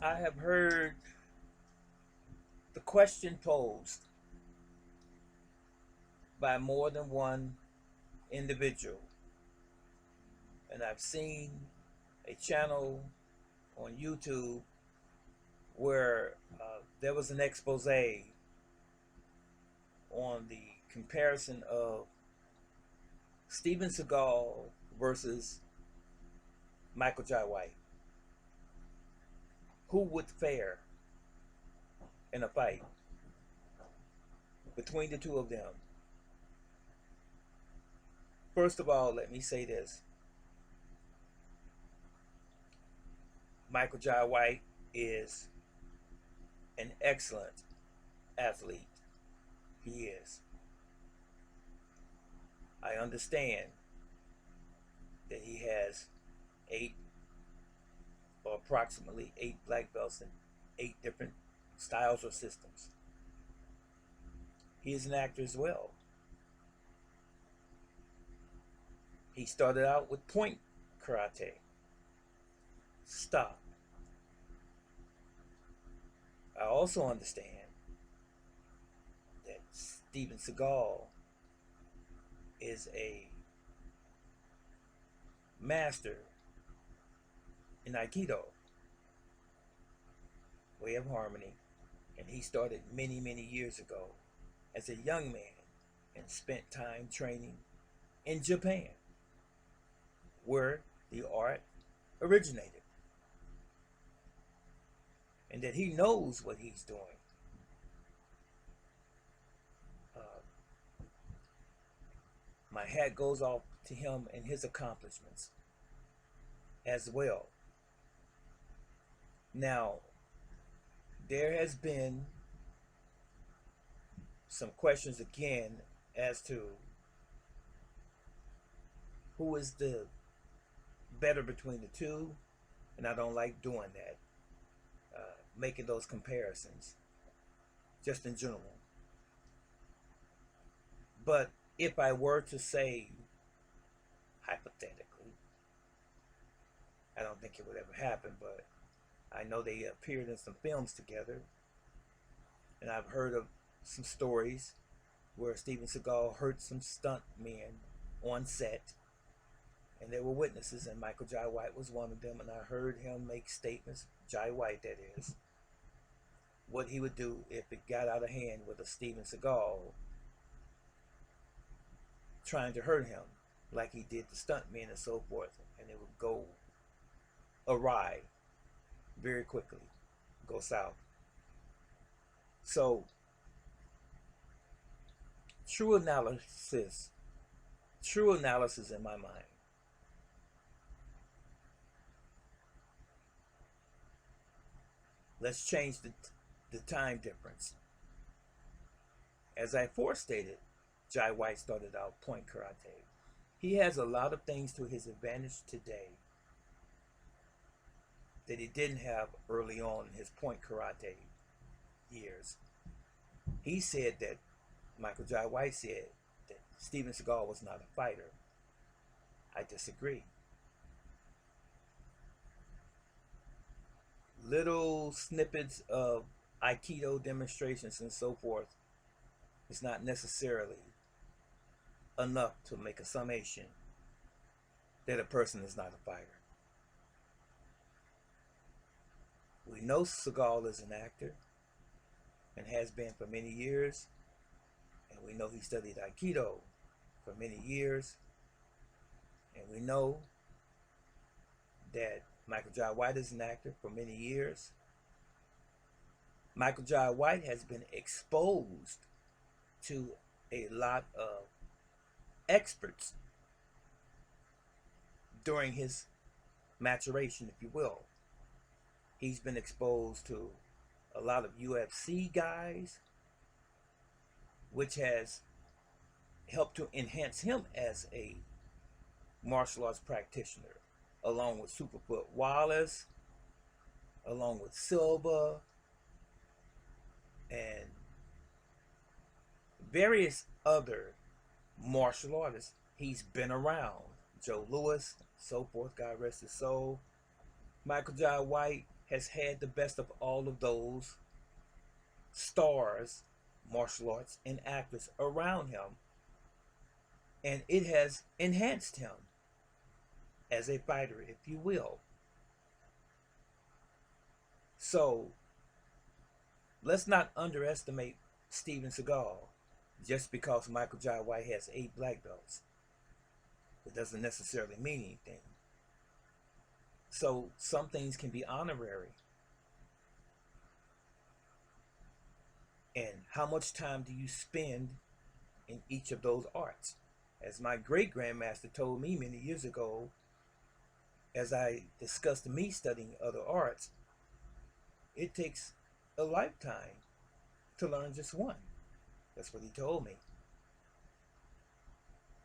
I have heard the question posed by more than one individual, and I've seen a channel on YouTube where there was an expose on the comparison of Steven Seagal versus Michael Jai White. Who would fare in a fight between the two of them? First of all, let me say this. Michael Jai White is an excellent athlete. He is. I understand that he has 8 or approximately 8 black belts in 8 different styles or systems. He is an actor as well. He started out with point karate. Stop. I also understand that Steven Seagal is a master in Aikido, way of harmony, and he started many, many years ago as a young man and spent time training in Japan, where the art originated, and that he knows what he's doing. My hat goes off to him and his accomplishments as well. Now, there has been some questions again as to who is the better between the two, and I don't like doing that, making those comparisons, just in general. But if I were to say, hypothetically, I don't think it would ever happen, but I know they appeared in some films together, and I've heard of some stories where Steven Seagal hurt some stunt men on set, and there were witnesses, and Michael Jai White was one of them, and I heard him make statements, Jai White that is, what he would do if it got out of hand with a Steven Seagal trying to hurt him like he did the stuntmen and so forth, and it would go awry very quickly, go south. So true analysis in my mind, let's change the time difference. As I forestated, Jai White started out point karate. He has a lot of things to his advantage today that he didn't have early on in his point karate years. He said that, Michael Jai White said that Steven Seagal was not a fighter. I disagree. Little snippets of Aikido demonstrations and so forth is not necessarily enough to make a summation that a person is not a fighter. We know Seagal is an actor and has been for many years, and we know he studied Aikido for many years, and we know that Michael Jai White is an actor for many years. Michael Jai White has been exposed to a lot of experts during his maturation, if you will. He's been exposed to a lot of UFC guys, which has helped to enhance him as a martial arts practitioner, along with Superfoot Wallace, along with Silva, and various other martial artists he's been around. Joe Louis, so forth, God rest his soul. Michael Jai White has had the best of all of those stars, martial arts, and actors around him, and it has enhanced him as a fighter, if you will. So let's not underestimate Steven Seagal just because Michael Jai White has 8 black belts. It doesn't necessarily mean anything. So some things can be honorary. And how much time do you spend in each of those arts? As my great grandmaster told me many years ago, as I discussed me studying other arts, it takes a lifetime to learn just one. That's what he told me.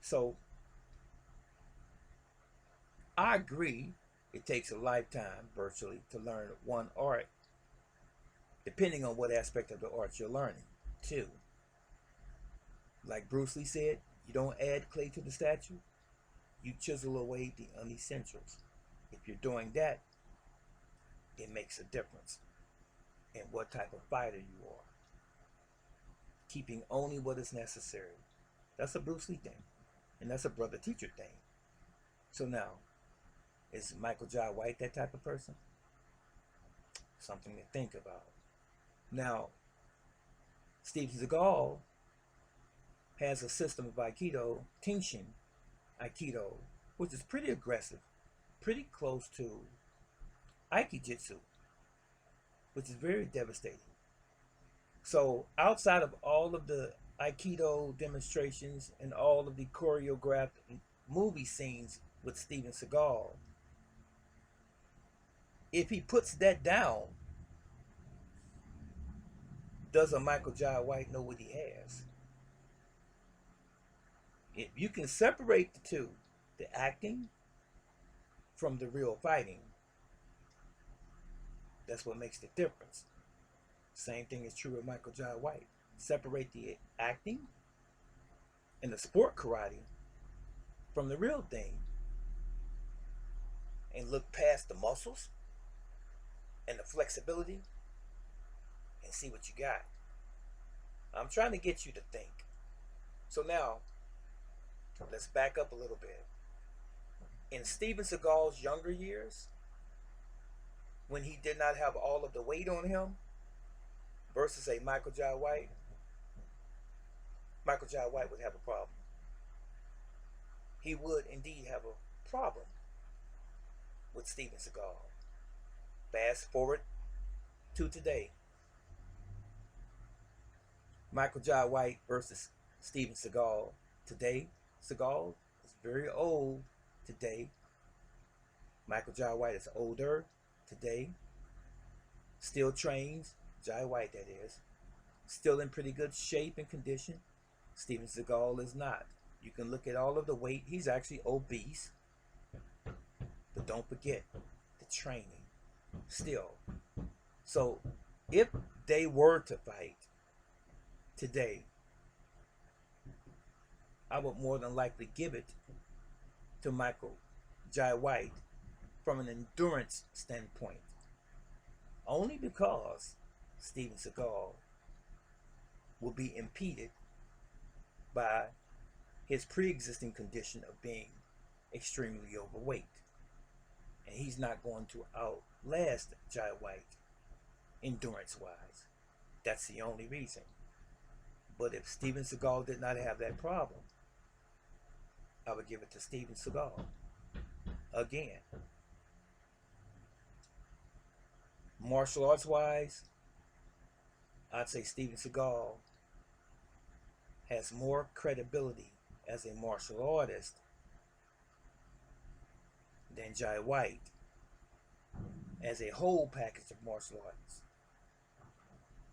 So I agree, it takes a lifetime virtually to learn one art, depending on what aspect of the art you're learning too. Like Bruce Lee said, you don't add clay to the statue, you chisel away the unessentials. If you're doing that, it makes a difference in what type of fighter you are. Keeping only what is necessary. That's a Bruce Lee thing. And that's a brother teacher thing. So now, is Michael Jai White that type of person? Something to think about. Now, Steven Seagal has a system of Aikido, Tenshin Aikido, which is pretty aggressive, pretty close to Aikijitsu, which is very devastating. So outside of all of the Aikido demonstrations and all of the choreographed movie scenes with Steven Seagal, if he puts that down, does a Michael Jai White know what he has? If you can separate the two, the acting from the real fighting, that's what makes the difference. Same thing is true with Michael Jai White. Separate the acting and the sport karate from the real thing, and look past the muscles and the flexibility and see what you got. I'm trying to get you to think. So now, let's back up a little bit. In Steven Seagal's younger years, when he did not have all of the weight on him, versus a Michael Jai White, Michael Jai White would have a problem. He would indeed have a problem with Steven Seagal. Fast forward to today. Michael Jai White versus Steven Seagal. Today, Seagal is very old today. Michael Jai White is older today. Still trains, Jai White that is. Still in pretty good shape and condition. Steven Seagal is not. You can look at all of the weight. He's actually obese. But don't forget the training. Still. So if they were to fight today, I would more than likely give it to Michael Jai White from an endurance standpoint. Only because Steven Seagal will be impeded by his pre-existing condition of being extremely overweight. And he's not going to outlast Jai White endurance-wise. That's the only reason. But if Steven Seagal did not have that problem, I would give it to Steven Seagal. Again. Martial arts wise, I'd say Steven Seagal has more credibility as a martial artist than Jai White as a whole package of martial arts,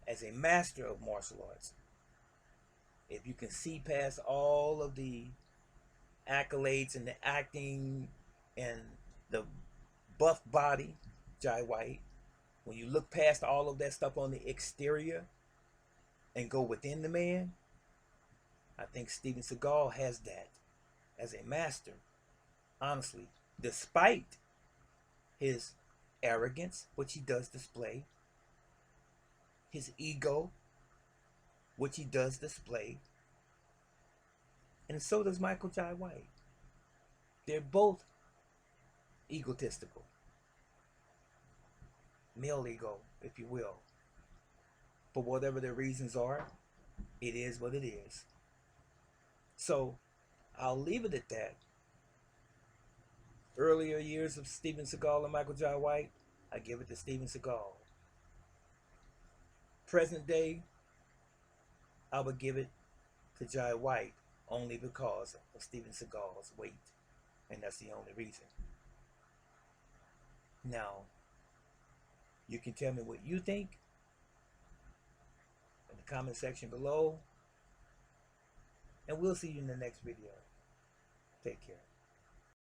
as a master of martial arts. If you can see past all of the accolades and the acting and the buff body, Jai White, when you look past all of that stuff on the exterior and go within the man, I think Steven Seagal has that as a master, honestly, despite his arrogance, which he does display, his ego, which he does display, and so does Michael Jai White. They're both egotistical, male ego, if you will. For whatever their reasons are, it is what it is. So I'll leave it at that. Earlier years of Steven Seagal and Michael Jai White, I give it to Steven Seagal. Present day, I would give it to Jai White only because of Steven Seagal's weight. And that's the only reason. Now, you can tell me what you think in the comment section below. And we'll see you in the next video. Take care.